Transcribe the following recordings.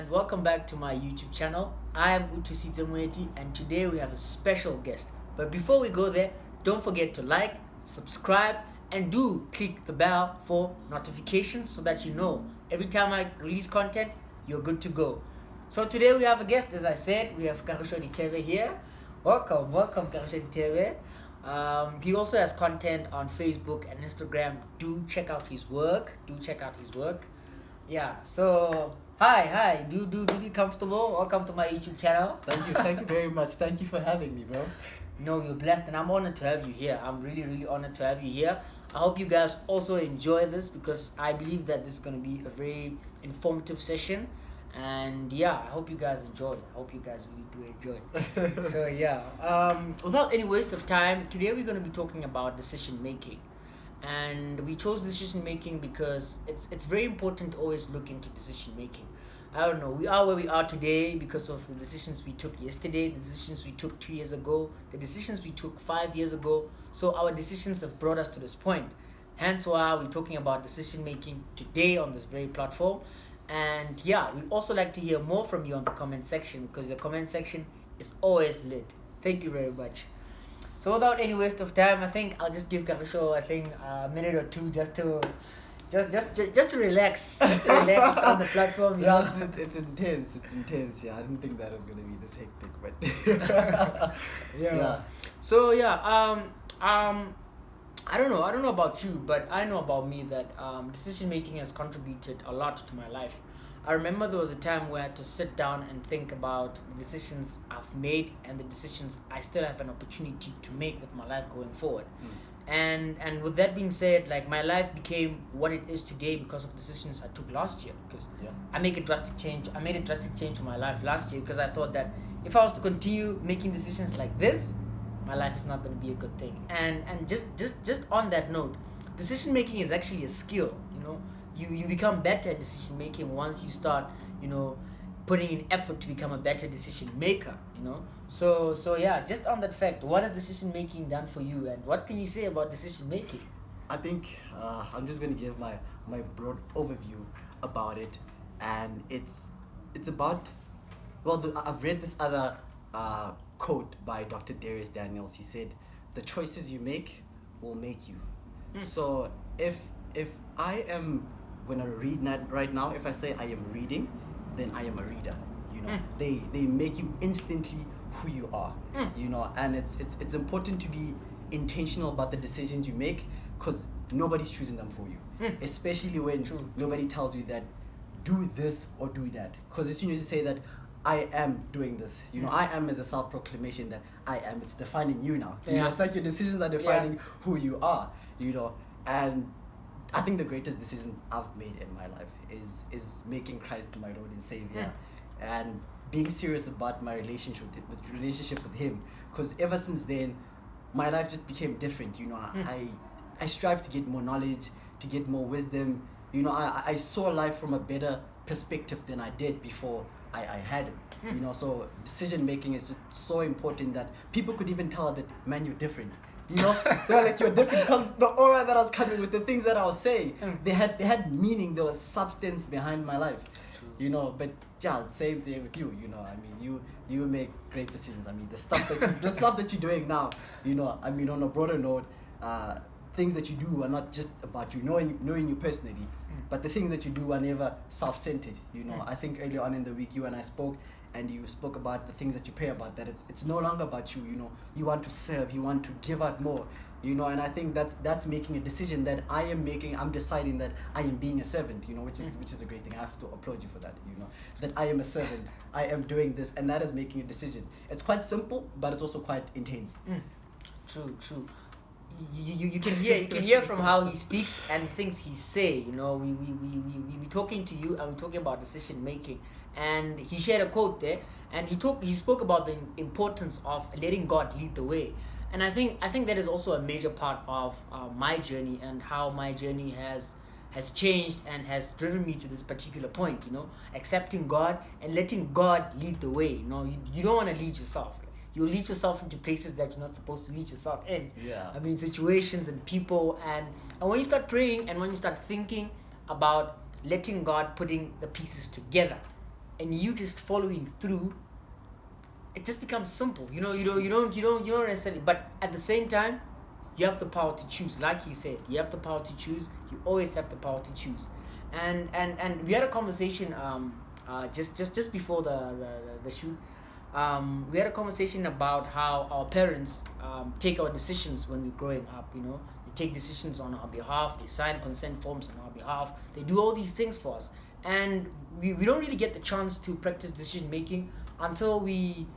and welcome back to my YouTube channel. I am Utusita Mweti, and today we have a special guest. But before we go there, don't forget to like, subscribe, and do click the bell for notifications so that you know every time I release content, you're good to go. So today we have a guest, as I said, we have Karisho Diteve here. Welcome Karisho Diteve. He also has content on Facebook and Instagram. Do check out his work. Yeah, so hi. Do be comfortable. Welcome to my YouTube channel. Thank you very much. Thank you for having me, bro. No, you're blessed, and I'm honored to have you here. I'm really honored to have you here. I hope you guys also enjoy this because I believe that this is going to be a very informative session. And yeah, I hope you guys enjoy. I hope you guys really do enjoy. So yeah, without any waste of time, today we're going to be talking about decision making. And we chose decision making because it's very important to always look into decision making. I don't know, we are where we are today because of the decisions we took yesterday, the decisions we took 2 years ago, the decisions we took 5 years ago. So our decisions have brought us to this point. Hence why we're talking about decision making today on this very platform. And yeah, we'd also like to hear more from you on the comment section because the comment section is always lit. Thank you very much. So without any waste of time, I think I'll just give Karisho a minute or two just to relax. Just to relax on the platform. Yeah, it's intense. Yeah, I didn't think that was gonna be this hectic, but yeah. So yeah, I don't know about you, but I know about me that decision making has contributed a lot to my life. I remember there was a time where I had to sit down and think about the decisions I've made and the decisions I still have an opportunity to make with my life going forward. And with that being said, like, my life became what it is today because of decisions I took last year. Because I made a drastic change to my life last year because I thought that if I was to continue making decisions like this, my life is not going to be a good thing. And just on that note, decision making is actually a skill. You become better at decision making once you start putting in effort to become a better decision maker. So yeah, just on that fact, what has decision making done for you, and what can you say about decision making? I think I'm just gonna give my broad overview about it, and it's about I've read this other quote by Dr. Darius Daniels. He said, "The choices you make will make you." So if I am gonna read right now, if I say I am reading, then I am a reader. They make you instantly who you are. And it's important to be intentional about the decisions you make because nobody's choosing them for you. Especially when nobody tells you that do this or do that. Because as soon as you say that I am doing this, I am is a self-proclamation that I am. It's defining you now. It's like your decisions are defining who you are. And I think the greatest decision I've made in my life is making Christ my Lord and Savior, and being serious about my relationship with Him. Because ever since then, my life just became different. I strive to get more knowledge, to get more wisdom. I saw life from a better perspective than I did before I had Him. So decision making is just so important that people could even tell that, man, you're different. They were like, you're different, because the aura that I was coming with, the things that I was saying, they had meaning. There was substance behind my life. But yeah, same thing with you. I mean, you make great decisions. I mean, the stuff that you're doing now, I mean, on a broader note, things that you do are not just about you knowing you personally, but the things that you do are never self-centered. I think earlier on in the week you and I spoke, and you spoke about the things that you pray about, that it's no longer about you. You want to serve, you want to give out more. And I think that's making a decision that I am making. I'm deciding that I am being a servant, which is a great thing. I have to applaud you for that, that I am a servant. I am doing this, and that is making a decision. It's quite simple, but it's also quite intense. True. You can hear from how he speaks and things he say. We be talking to you, and we're talking about decision making. And he shared a quote there, and he spoke about the importance of letting God lead the way. And I think that is also a major part of my journey, and how my journey has changed and has driven me to this particular point. Accepting God and letting God lead the way. You don't want to lead yourself. You lead yourself into places that you're not supposed to lead yourself in. I mean, situations and people, and when you start praying and when you start thinking about letting God putting the pieces together, and you just following through, it just becomes simple. You don't necessarily, but at the same time, you have the power to choose. Like he said, you have the power to choose. You always have the power to choose. And we had a conversation just before the shoot. We had a conversation about how our parents take our decisions when we're growing up. They take decisions on our behalf. They sign consent forms on our behalf. They do all these things for us, and we don't really get the chance to practice decision making until we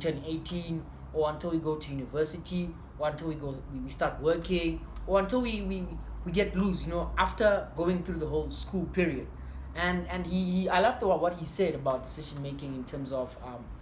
turn 18, or until we go to university, or until we start working, or until we get loose, after going through the whole school period. And he I loved what he said about decision making in terms of,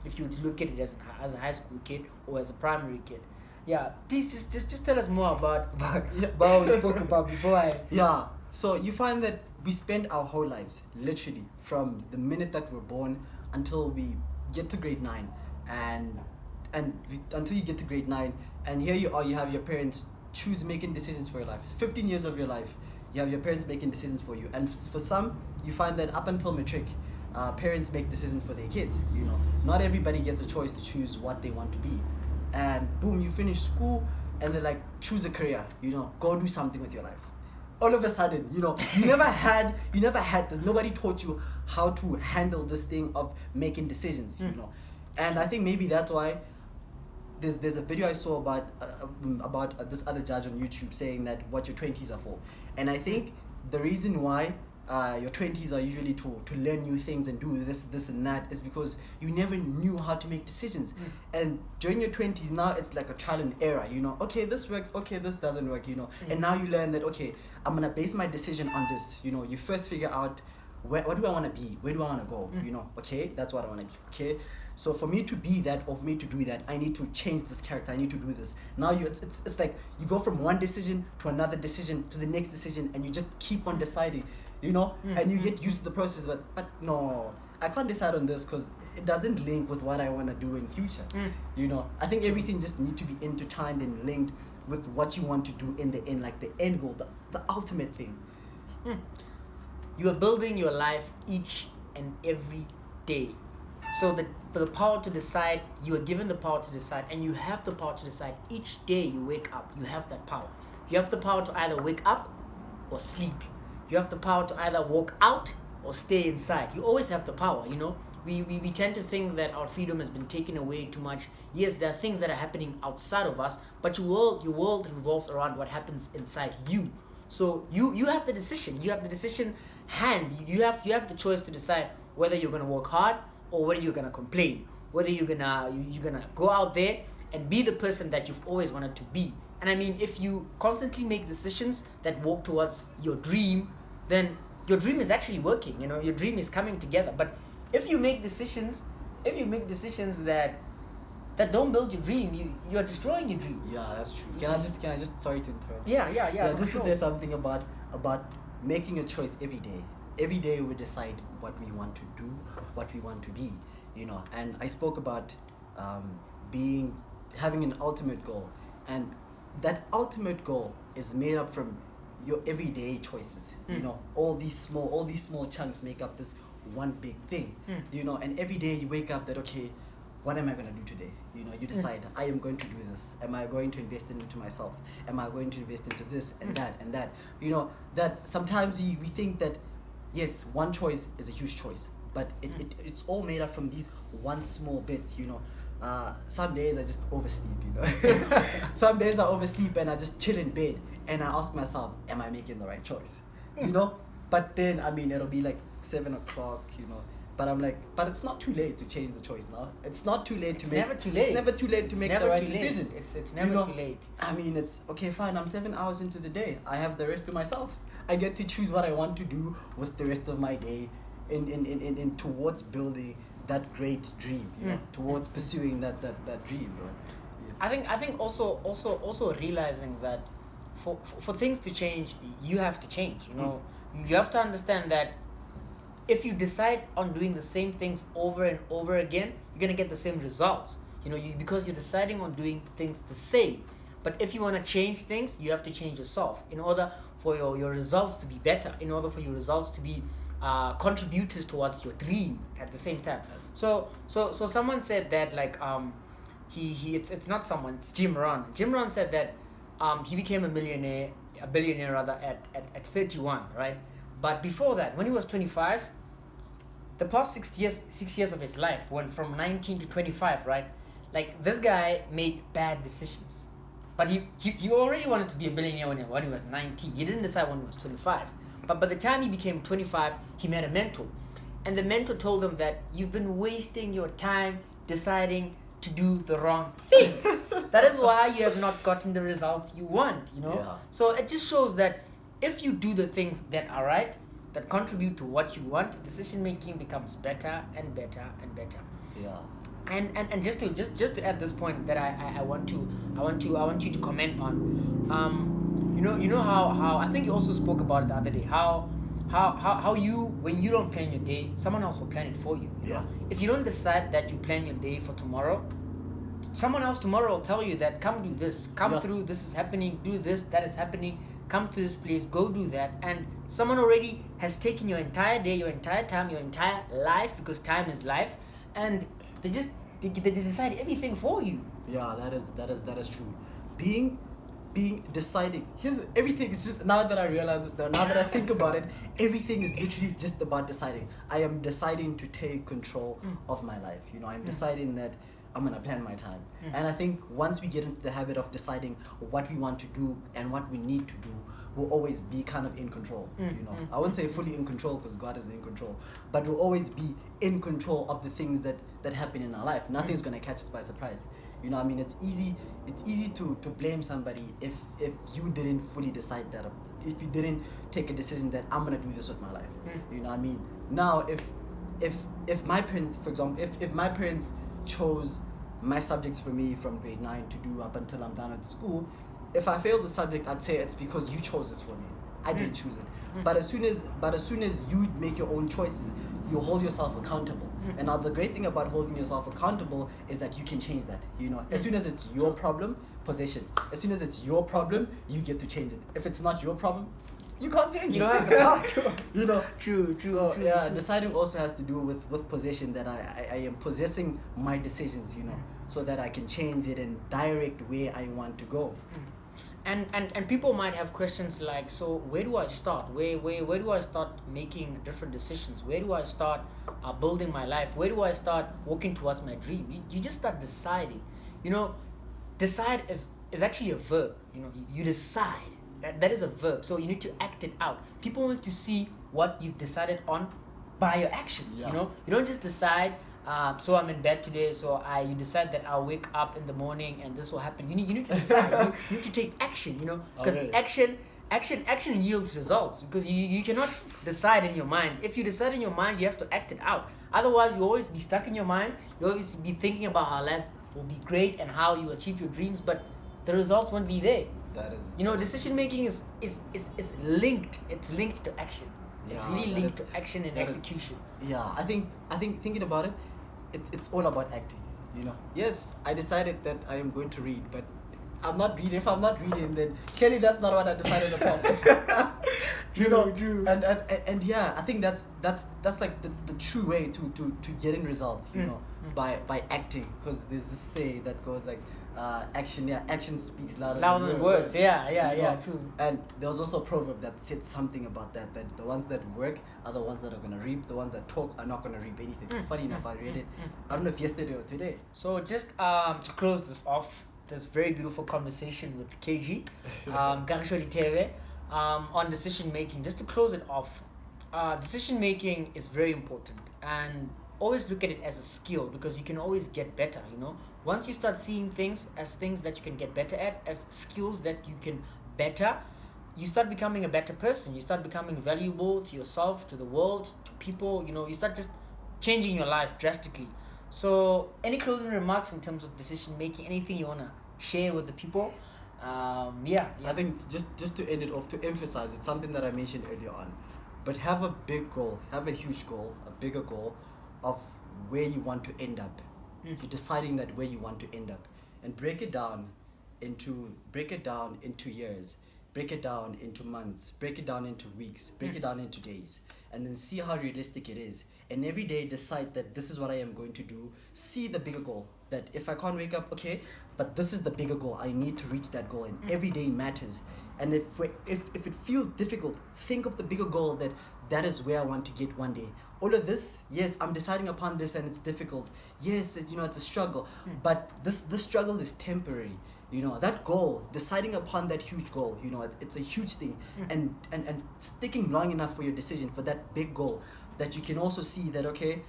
if you look at it as a high school kid or as a primary kid. Yeah, please just tell us more about Yeah. what we spoke about before I. Yeah. So you find that we spend our whole lives, literally, from the minute that we're born until we get to grade 9, and until you get to grade 9, and here you are, you have your parents making decisions for your life. 15 years of your life, you have your parents making decisions for you, and for some, you find that up until matric, parents make decisions for their kids. Not everybody gets a choice to choose what they want to be, and boom, you finish school, and they're like, choose a career. Go do something with your life. All of a sudden, you never had this. Nobody taught you how to handle this thing of making decisions. And I think maybe that's why there's a video I saw about this other judge on YouTube saying that what your 20s are for. And I think the reason why your 20s are usually to learn new things and do this and that is because you never knew how to make decisions. And during your 20s now, it's like a trial and error. Okay, this works, okay, this doesn't work. And now you learn that, okay, I'm gonna base my decision on this. You first figure out, what do I want to be, where do I want to go. Okay, that's what I want to be. Okay, so for me to be that, or for me to do that, I need to change this character, I need to do this. Now it's like you go from one decision to another decision to the next decision, and you just keep on deciding, and you get used to the process. But no, I can't decide on this because it doesn't link with what I want to do in future. I think everything just need to be intertwined and linked with what you want to do in the end, like the end goal, the ultimate thing. You are building your life each and every day. So the power to decide, you are given the power to decide, and you have the power to decide each day you wake up. You have that power. You have the power to either wake up or sleep. You have the power to either walk out or stay inside. You always have the power. We tend to think that our freedom has been taken away too much. Yes, there are things that are happening outside of us, but your world revolves around what happens inside you. So you have the decision. You have the decision hand. You have the choice to decide whether you're gonna work hard or whether you're gonna complain. Whether you're gonna go out there and be the person that you've always wanted to be. And I mean, if you constantly make decisions that walk towards your dream, then your dream is actually working. Your dream is coming together. But if you make decisions that don't build your dream, you're destroying your dream. Yeah, that's true. Can I just sorry to interrupt? Yeah. Just to say something about making a choice every day. Every day we decide what we want to do, what we want to be, And I spoke about having an ultimate goal, and that ultimate goal is made up from your everyday choices. All these small chunks make up this one big thing. And every day you wake up that, okay, what am I going to do today? You decide, I am going to do this. Am I going to invest into myself? Am I going to invest into this and that and that? That sometimes we think that, yes, one choice is a huge choice, but it's all made up from these one small bits. Some days I just oversleep, Some days I oversleep and I just chill in bed and I ask myself, am I making the right choice? But then, it'll be like 7 o'clock, But I'm like, but it's not too late to change the choice now. It's not too late to make. Never too late. It's never too late to make the right decision. It's never too late. It's okay, fine. I'm 7 hours into the day. I have the rest to myself. I get to choose what I want to do with the rest of my day, in towards building that great dream. Towards pursuing that dream, bro. Yeah. I think also realizing that for things to change, you have to change. You have to understand that if you decide on doing the same things over and over again, you're gonna get the same results. Because you're deciding on doing things the same. But if you want to change things, you have to change yourself in order for your results to be better. In order for your results to be contributors towards your dream at the same time. So someone said that like it's not someone, it's Jim Rohn. Jim Rohn said that he became a billionaire rather at 31, right? But before that, when he was 25, the past 6 years of his life went from 19 to 25, right? Like this guy made bad decisions, but he already wanted to be a billionaire when he was 19. He didn't decide when he was 25, but by the time he became 25, he met a mentor, and the mentor told him that you've been wasting your time deciding to do the wrong things. That is why you have not gotten the results you want, you know. Yeah. So it just shows that if you do the things that are right, that contribute to what you want, decision making becomes better and better and better. Yeah. And just to add this point that I want you to comment on, you know how I think you also spoke about it the other day, how you, when you don't plan your day, someone else will plan it for you. Yeah. If you don't decide that you plan your day for tomorrow, someone else tomorrow will tell you that come do this, come Yeah. through, this is happening, do this, that is happening, come to this place, go do that. And someone already has taken your entire day, your entire time, your entire life, because time is life, and they decide everything for you. Yeah, that is true. Being deciding. Here's everything is just, now that I realize it, now that I think about it, everything is literally just about deciding. I am deciding to take control of my life. You know, I'm deciding that I'm gonna plan my time. And I think once we get into the habit of deciding what we want to do and what we need to do, we'll always be kind of in control. You know, I wouldn't say fully in control because God is in control, but we'll always be in control of the things that happen in our life. Nothing's gonna catch us by surprise. You know, I mean, it's easy to blame somebody if you didn't fully decide that, if you didn't take a decision that I'm gonna do this with my life. You know, I mean, now if my parents, for example, if my parents chose my subjects for me from grade 9 to do up until I'm done at school, if I fail the subject, I'd say it's because you chose this for me. I didn't choose it. But as soon as you make your own choices, you hold yourself accountable. And now the great thing about holding yourself accountable is that you can change that. You know, as soon as it's your problem, possession. As soon as it's your problem, you get to change it. If it's not your problem, you can't change it. You don't have the power to. You know. True. Yeah, deciding also has to do with possession, that I am possessing my decisions, you know, so that I can change it and direct where I want to go. And people might have questions like, so where do I start? Where do I start making different decisions? Where do I start building my life? Where do I start walking towards my dream? You just start deciding. You know, decide is actually a verb. You know, you decide. That is a verb. So you need to act it out. People want to see what you've decided on by your actions. Yeah. You know, you don't just decide. So I'm in bed today. So you decide that I'll wake up in the morning and this will happen. You need to decide. you need to take action. You know, because Okay. action yields results. Because you cannot decide in your mind. If you decide in your mind, you have to act it out. Otherwise, you always be stuck in your mind. You always be thinking about how life will be great and how you achieve your dreams, but the results won't be there. That is. You know, decision making is linked. It's linked to action. It's Yeah, really that linked is- to action and that is- execution. Yeah, I think thinking about it, it's all about acting. You know, yes, I decided that I am going to read, but I'm not reading. If I'm not reading, then clearly that's not what I decided upon. You know, True. and yeah, I think that's like the true way to getting results. You know, by acting, because there's this say that goes like, action speaks louder Than words. Yeah, you know? true. And there was also a proverb that said something about that the ones that work are the ones that are gonna reap, the ones that talk are not gonna reap anything. Funny enough, I read it, I don't know if yesterday or today. So just to close this off, this very beautiful conversation with KG, Garisho Diteve, on decision making. Just to close it off, decision making is very important, and always look at it as a skill, because you can always get better. You know, once you start seeing things as things that you can get better at, as skills that you can better, you start becoming a better person. You start becoming valuable to yourself, to the world, to people. You know, you start just changing your life drastically. So any closing remarks in terms of decision making, anything you want to share with the people? Yeah. I think just to end it off, to emphasize, it's something that I mentioned earlier on, but have a big goal, have a huge goal, a bigger goal of where you want to end up. You're deciding that where you want to end up, and break it down into years. break it down into months, break it down into weeks, break it down into days, and then see how realistic it is. And every day decide that this is what I am going to do. See the bigger goal. That if I can't wake up, okay, but this is the bigger goal. I need to reach that goal, and every day matters. And if it feels difficult, think of the bigger goal, that is where I want to get one day. All of this, yes, I'm deciding upon this and it's difficult. Yes, it's a struggle, but this struggle is temporary. That goal, deciding upon that huge goal, it's a huge thing. And sticking long enough for your decision for that big goal, that you can also see that, okay,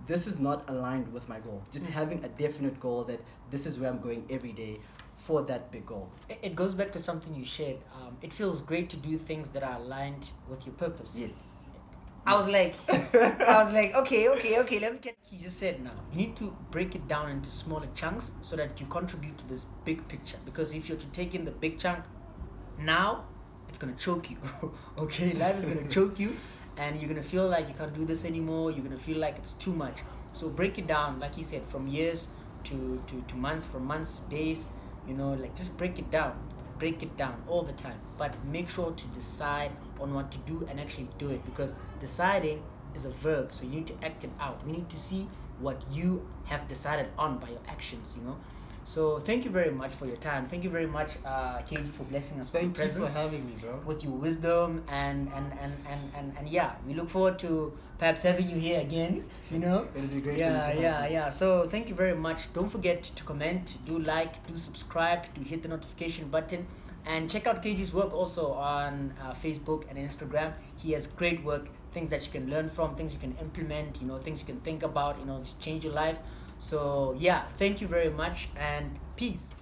this is not aligned with my goal. Just having a definite goal that this is where I'm going every day for that big goal. It goes back to something you shared. It feels great to do things that are aligned with your purpose. Yes. I was like, okay, let me get. He just said now, you need to break it down into smaller chunks so that you contribute to this big picture. Because if you're to take in the big chunk now, it's gonna choke you. Okay, life is gonna choke you, and you're gonna feel like you can't do this anymore. You're gonna feel like it's too much. So break it down, like he said, from years to months, from months to days. Just break it down all the time, but make sure to decide on what to do and actually do it, because deciding is a verb, so you need to act it out. We need to see what you have decided on by your actions. So thank you very much for your time. Thank you very much, KG, for blessing us with your presence. Thank you for having me, bro. With your wisdom and yeah, we look forward to perhaps having you here again. It'll be great. Yeah. So thank you very much. Don't forget to comment, do like, do subscribe, do hit the notification button, and check out KG's work also on Facebook and Instagram. He has great work, things that you can learn from, things you can implement, things you can think about, to change your life. So yeah, thank you very much, and peace.